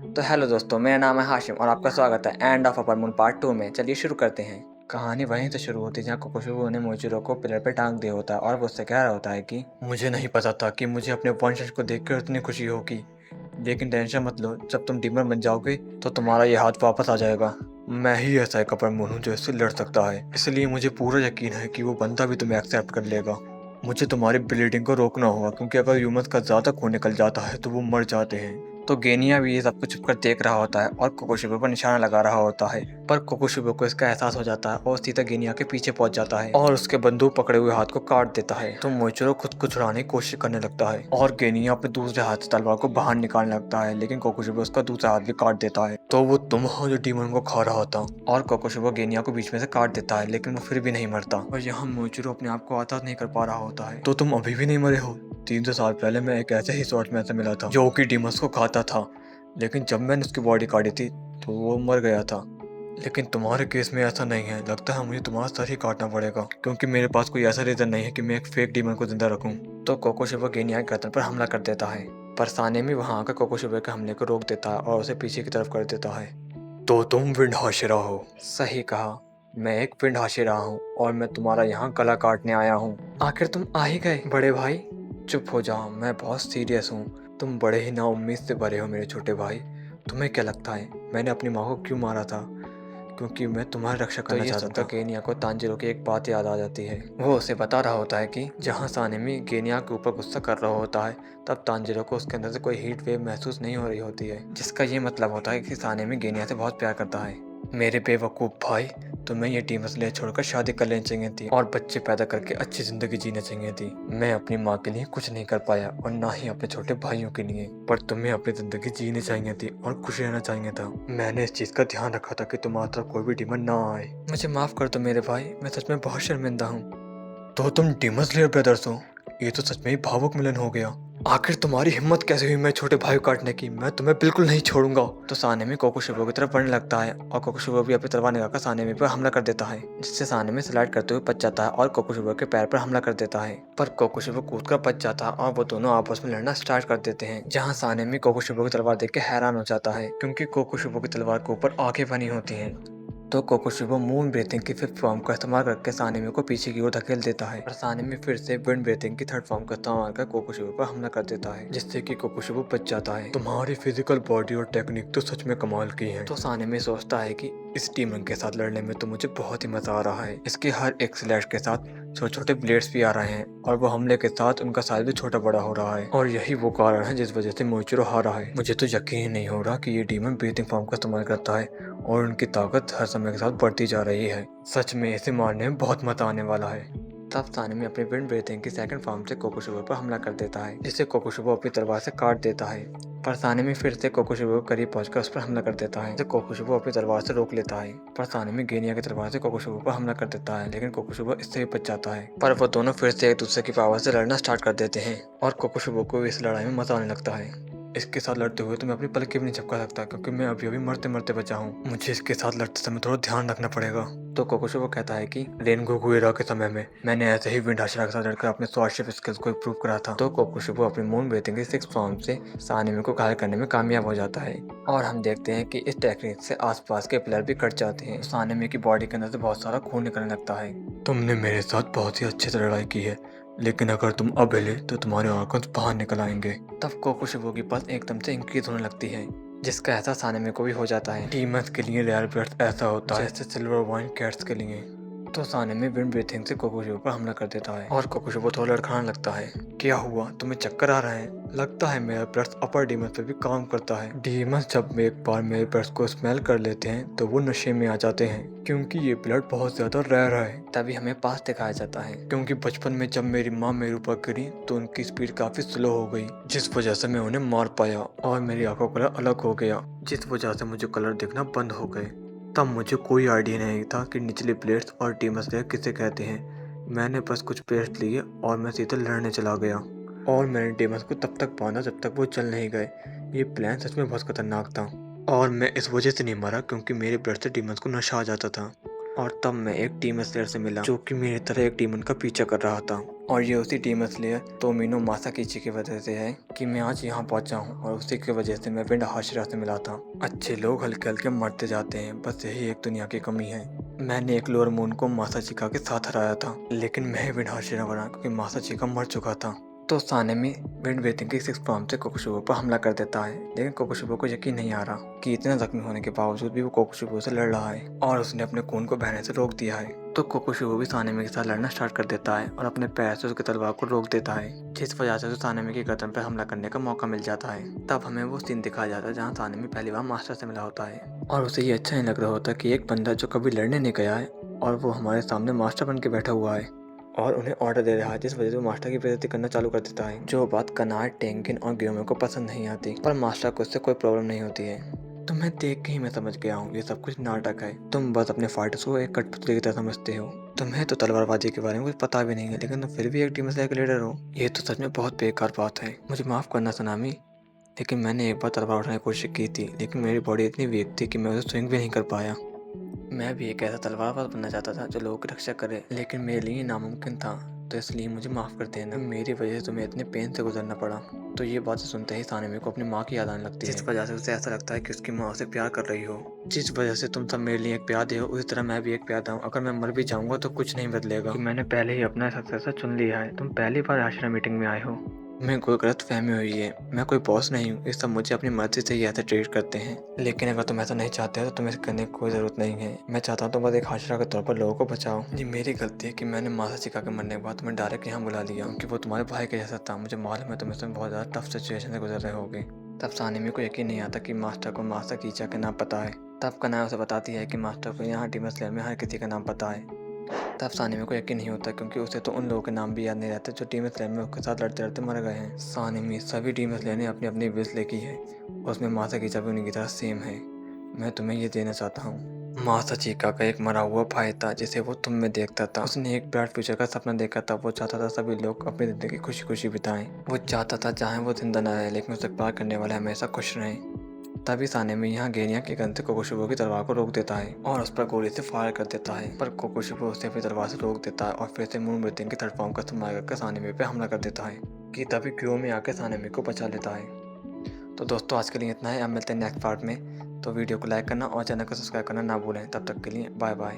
तो हेलो दोस्तों, मेरा नाम है हाशिम और आपका स्वागत है end of upper moon part 2 में। चलिए शुरू करते हैं। कहानी वहीं से शुरू होती है जहाँ कोकोशुबो ने मोइचिरो को पिलर पे टांग दिया होता है और वो उससे कह रहा होता है कि मुझे नहीं पता था कि मुझे अपने वंशज को देखकर इतनी खुशी होगी, लेकिन टेंशन मत लो, जब तुम डीमन बन जाओगे तो तुम्हारा ये हाथ वापस आ जाएगा। मैं ही ऐसा एक अपर मून हूँ जो इससे लड़ सकता है, इसलिए मुझे पूरा यकीन है कि वो बंदा भी तुम्हें एक्सेप्ट कर लेगा। मुझे तुम्हारी ब्लीडिंग को रोकना होगा, क्योंकि अगर ह्यूमंस का ज्यादा खून निकल जाता है तो वो मर जाते हैं। तो गेनिया भी ये सब कुछ छुपकर देख रहा होता है और कोकोशुबो पर निशाना लगा रहा होता है, पर कोकोशुबो को इसका एहसास हो जाता है और सीधा गेनिया के पीछे पहुंच जाता है और उसके बंदूक पकड़े हुए हाथ को काट देता है। तो मोइचिरो खुद को छुड़ाने की कोशिश करने लगता है और गेनिया अपने दूसरे हाथ से तलवार को बाहर निकालने लगता है, लेकिन कोकोशुबो उसका दूसरा हाथ भी काट देता है। तो वो तुम हो जो डीमन को खा रहा था। और कोकोशुबो गेनिया को बीच में से काट देता है, लेकिन वो फिर भी नहीं मरता और यहाँ मोइचिरो अपने आप को आजाद नहीं कर पा रहा होता है। तो तुम अभी भी नहीं मरे हो? 300 साल पहले मैं एक ऐसे ही शॉर्ट में से मिला था जो कि डीमंस को खाता था, लेकिन जब मैंने उसकी बॉडी काटी थी तो वो मर गया था। लेकिन तुम्हारे केस में ऐसा नहीं है, लगता है मुझे तुम्हारा सर ही काटना पड़ेगा, क्योंकि मेरे पास कोई ऐसा रीजन नहीं है कि मैं एक फेक डीमन को जिंदा रखूं। तो कोकोशुबो गेनिया के गर्दन पर हमला कर देता है, पर सानेमी वहां आकर कोकोशुबो के हमले को रोक देता है और उसे पीछे की तरफ कर देता है। तो तुम विंड हाशिरा हो? सही कहा, मैं एक विंड हाशिरा हूँ और मैं तुम्हारा यहाँ गला काटने आया हूँ। आखिर तुम आ ही गए बड़े भाई। चुप हो जाओ, मैं बहुत सीरियस हूँ। तुम बड़े ही नाउम्मीद से भरे हो मेरे छोटे भाई। तुम्हें क्या लगता है मैंने अपनी माँ को क्यों मारा था? क्योंकि मैं तुम्हारी रक्षा करना चाहता था। गेनिया को तांजिरो की एक बात याद आ जाती है। वो उसे बता रहा होता है कि जहाँ सानेमी गेनिया के ऊपर गुस्सा कर रहा होता है, तब तांजिरो को उसके अंदर से कोई हीट वेव महसूस नहीं हो रही होती है, जिसका ये मतलब होता है कि सानेमी गेनिया से बहुत प्यार करता है। मेरे बेवकूफ़ भाई, तुम्हें ये डीमन स्लेयर छोड़कर शादी कर लेनी चाहिए थी और बच्चे पैदा करके अच्छी जिंदगी जीनी चाहिए थी। मैं अपनी माँ के लिए कुछ नहीं कर पाया और ना ही अपने छोटे भाइयों के लिए, पर तुम्हें अपनी जिंदगी जीनी चाहिए थी और खुश रहना चाहिए था। मैंने इस चीज का ध्यान रखा था कि तुम्हारी तरफ कोई भी डीमन ना आए। मुझे माफ कर दो मेरे भाई, मैं सच में बहुत शर्मिंदा हूँ। तो तुम डीमन स्लेयर ब्रदर्स हो? ये तो सच में ही भावुक मिलन हो गया। आखिर तुम्हारी हिम्मत कैसे हुई मेरे छोटे भाई को काटने की? मैं तुम्हें बिल्कुल नहीं छोड़ूंगा। तो सानेमी कोकोशुबो की तरफ बढ़ने लगता है और कोकोशुबो भी अपनी तलवार निकालकर सानेमी पर हमला कर देता है, जिससे सानेमी स्लाइड करते हुए बच जाता है और कोकोशुबो के पैर पर हमला कर देता है। पर कोकोशुबो कूदकर बच जाता है और वो दोनों आपस में लड़ना स्टार्ट कर देते हैं, जहाँ सानेमी कोकोशुबो की तलवार देख के हैरान हो जाता है, क्योंकि कोकोशुबो की तलवार के ऊपर आंखें बनी होती हैं। तो कोकोशुबो मून ब्रीथिंग की फिफ्थ फॉर्म का इस्तेमाल करके सानेमी को पीछे की ओर धकेल देता है और सानेमी फिर से विंड ब्रीथिंग की थर्ड फॉर्म का इस्तेमाल कर कोकोशुबो पर हमला कर देता है, जिससे कि कोकोशुबो बच जाता है। तुम्हारी फिजिकल बॉडी और टेक्निक तो सच में कमाल की है। तो सानेमी सोचता है कि इस डीमन के साथ लड़ने में तो मुझे बहुत ही मजा आ रहा है। इसके हर एक स्लैश के साथ छोटे छोटे ब्लेड्स भी आ रहे हैं और वो हमले के साथ उनका साइज भी छोटा बड़ा हो रहा है, और यही वो कारण है जिस वजह से मोइचिरो हारा है। मुझे तो यकीन ही नहीं हो रहा कि ये डीमन ब्रीथिंग फॉर्म का इस्तेमाल करता है और उनकी ताकत हर समय के साथ बढ़ती जा रही है। सच में इसे मारने में बहुत मजा आने वाला है। तब सानेमी अपनी विंड ब्रीथिंग की सेकंड फॉर्म से कोकोशुबो पर हमला कर देता है, जिससे कोकोशुबो अपनी तलवार से काट देता है। पर सानेमी फिर से कोकोशुबो के करीब पहुंचकर उस पर हमला कर देता है, जिसे कोकोशुबो अपनी तलवार से रोक लेता है। पर सानेमी गेनिया की तलवार से कोकोशुबो पर हमला कर देता है, लेकिन कोकोशुबो इससे भी बच जाता है। पर वो दोनों फिर से एक दूसरे की पावर से लड़ना स्टार्ट कर देते हैं और कोकोशुबो को इस लड़ाई में मजा आने लगता है। इसके साथ लड़ते हुए तो मैं अपनी पलकें भी नहीं झपका सकता, क्योंकि मैं अभी अभी मरते मरते बचा हूँ। मुझे इसके साथ लड़ते समय थोड़ा ध्यान रखना पड़ेगा। तो कोकोशुबो कहता है कि रेनगोकू एरा के समय में मैंने ऐसे ही विंड हाशिरा के साथ लड़कर अपने स्वॉर्डशिप स्किल्स को इम्प्रूव करा था। तो कोकोशुबो अपनी मून ब्रीथिंग की सिक्स फॉर्म से सानेमी को घायल करने में कामयाब हो जाता है और हम देखते हैं कि इस टेक्निक से आसपास के पिलर भी कट जाते हैं। सानेमी की बॉडी के अंदर से बहुत सारा खून निकलने लगता है। तुमने मेरे साथ बहुत ही अच्छे से लड़ाई की है, लेकिन अगर तुम अब हिले तो तुम्हारे आंखों से बाहर निकल आएंगे। तब कोकोशुबो की पल्स एकदम से इंक्रीज होने लगती है, जिसका एहसास सानेमी को भी हो जाता है। डीमंस के लिए रेयर ब्लड्स ऐसा होता है जैसे सिल्वर वाइन कैट्स के लिए। तो सानेमी विंड ब्रीथिंग से कोकोशुबो पर हमला कर देता है और कोकोशुबो थोड़ा लड़खड़ाने लगता है। क्या हुआ, तुम्हें चक्कर आ रहे हैं? लगता है मेरा ब्लड्स अपर डीमंस पे भी काम करता है। डीमंस जब एक बार मेरे ब्लड्स को स्मेल कर लेते हैं तो वो नशे में आ जाते हैं, क्योंकि ये ब्लड बहुत ज्यादा रेयर है। तभी हमें पास दिखाया जाता है, क्योंकि बचपन में जब मेरी माँ मेरे ऊपर गिरी तो उनकी स्पीड काफी स्लो हो गई, जिस वजह से मैं उन्हें मार पाया और मेरी आंखों का कलर अलग हो गया, जिस वजह से मुझे कलर दिखना बंद हो गए। तब मुझे कोई आइडिया नहीं था कि निचले प्लेट्स और डीमन स्लेयर किसे कहते हैं। मैंने बस कुछ प्लेट्स लिए और मैं सीधे लड़ने चला गया और मैंने डीमंस को तब तक बांधा जब तक वो चल नहीं गए। ये प्लान सच में बहुत खतरनाक था और मैं इस वजह से नहीं मरा क्योंकि मेरे ब्लड से डीमंस को नशा आ जाता था। और तब मैं एक डीमन स्लेयर से मिला जो कि मेरी तरह एक डीमन का पीछा कर रहा था। और ये उसी डीमन स्लेयर तोमिनो मासाकिची की वजह से है कि मैं आज यहाँ पहुँचा हूँ, और उसी की वजह से मैं विंड हाशिरा से मिला था। अच्छे लोग हल्के हल्के मरते जाते हैं, बस यही एक दुनिया की कमी है। मैंने एक लोअर मून को मासाचिका के साथ हराया था, लेकिन मैं विंड हाशिरा बना क्योंकि मासाचिका मर चुका था। तो सानेमी विंड ब्रीथिंग की 6 फॉर्म से कोकोशुबो पर हमला कर देता है, लेकिन कोकोशुबो को यकीन नहीं आ रहा कि इतना जख्मी होने के बावजूद भी वो कोकोशुबो से लड़ रहा है और उसने अपने खून को बहने से रोक दिया है। तो कोकोशुबो भी सानेमी के साथ लड़ना स्टार्ट कर देता है और अपने पैर से उसकी तलवार को रोक देता है, जिस वजह से सानेमी की गर्दन पर हमला करने का मौका मिल जाता है। तब हमें वो सीन दिखाया जाता है जहाँ सानेमी पहली बार मास्टर से मिला होता है और उसे ये अच्छा नहीं लग रहा होता कि एक बंदा जो कभी लड़ने नहीं गया है और वो हमारे सामने मास्टर बन के बैठा हुआ है और उन्हें ऑर्डर दे रहा है, जिस वजह से वो मास्टर की बेइज्जती करना चालू कर देता है। जो बात कनार, टेंगिन और ग्योमे को पसंद नहीं आती, पर मास्टर को इससे कोई प्रॉब्लम नहीं होती है। तुम्हें देख के ही मैं समझ गया हूँ ये सब कुछ नाटक है। तुम बस अपने फाइटर्स को एक कठपुतली की तरह समझते हो। तुम्हें तो तलवारबाजी के बारे में कुछ पता भी नहीं है, लेकिन तुम फिर भी एक टीम से एक लीडर हो। ये तो सच में बहुत बेकार बात है। मुझे माफ़ करना सनामी, लेकिन मैंने एक बार तलवार उठाने की कोशिश की थी, लेकिन मेरी बॉडी इतनी वीक थी कि मैं उसे स्विंग भी नहीं कर पाया। मैं भी एक ऐसा तलवारबाज बनना चाहता था जो लोगों की रक्षा करे, लेकिन मेरे लिए नामुमकिन था। तो इसलिए मुझे माफ़ कर देना, मेरी वजह से तुम्हें इतने पेन से गुजरना पड़ा। तो ये बातें सुनते ही सानेमी को अपनी माँ की याद आने लगती है, जिस वजह से उसे ऐसा लगता है कि उसकी माँ उसे प्यार कर रही हो। जिस वजह से तुम सब मेरे लिए एक प्यार दे हो, उसी तरह मैं भी एक प्यार दूँ। अगर मैं मर भी जाऊँगा तो कुछ नहीं बदलेगा कि मैंने पहले ही अपना सक्सेसर चुन लिया है। तुम पहली बार आश्रम मीटिंग में आए हो। मैं कोई गलत फहमी हुई है, मैं कोई बॉस नहीं हूँ। ये सब मुझे अपनी मर्जी से ही ऐसे ट्रीट करते हैं, लेकिन अगर तुम ऐसा नहीं चाहते हो तो तुम्हें करने की कोई ज़रूरत नहीं है। मैं चाहता हूँ तुम बस एक हाशिरा के तौर पर लोगों को बचाओ। ये मेरी गलती है कि मैंने मासाचिका के मरने के बाद तुम्हें डायरेक्ट यहाँ बुला लिया, क्योंकि वो तुम्हारे भाई के जैसा था। मुझे मालूम है तुम इसमें बहुत ज़्यादा टफ सिचुएशन से गुजर रहे होगे। तब सानेमी को यकीन नहीं आता कि मास्टर को मासाकिचा का नाम पता है। तब कनाया उसे बताती है कि मास्टर को यहाँ डीमन स्लेयर में हर किसी का नाम पता है। तब सानेमी को यकीन नहीं होता, क्योंकि उसे तो उन लोगों के नाम भी याद नहीं रहते जो डीमन स्लेयर में उसके साथ लड़ते लड़ते मर गए हैं। सानेमी सभी डीमन स्लेयर ने अपनी अपनी विश लिखी है, उसमें मासाकिचा भी उन्हीं की तरह सेम है। मैं तुम्हें ये देना चाहता हूँ। मासाचिका का एक मरा हुआ भाई था जिसे वो तुम में देखता था। उसने एक ब्राइट फ्यूचर का सपना देखा था। वो चाहता था सभी लोग अपनी जिंदगी खुशी खुशी बिताएं। वो चाहता था चाहे वो जिंदा न रहे, लेकिन उसे प्यार करने वाले हमेशा खुश रहें। तभी सानेमी यहाँ गेनिया के गन से कोकोशुबो की तलवार को रोक देता है और उस पर गोली से फायर कर देता है, पर कोकोशुबो उसे अपनी तलवार से रोक देता है और फिर से मून ब्रीथिंग के थर्ड फॉर्म का इस्तेमाल करके सानेमी पे हमला कर देता है कि तभी ग्योमे आके सानेमी को बचा लेता है। तो दोस्तों आज के लिए इतना है, अब मिलते हैं नेक्स्ट पार्ट में। तो वीडियो को लाइक करना और चैनल को सब्सक्राइब करना ना भूलें। तब तक के लिए बाय बाय।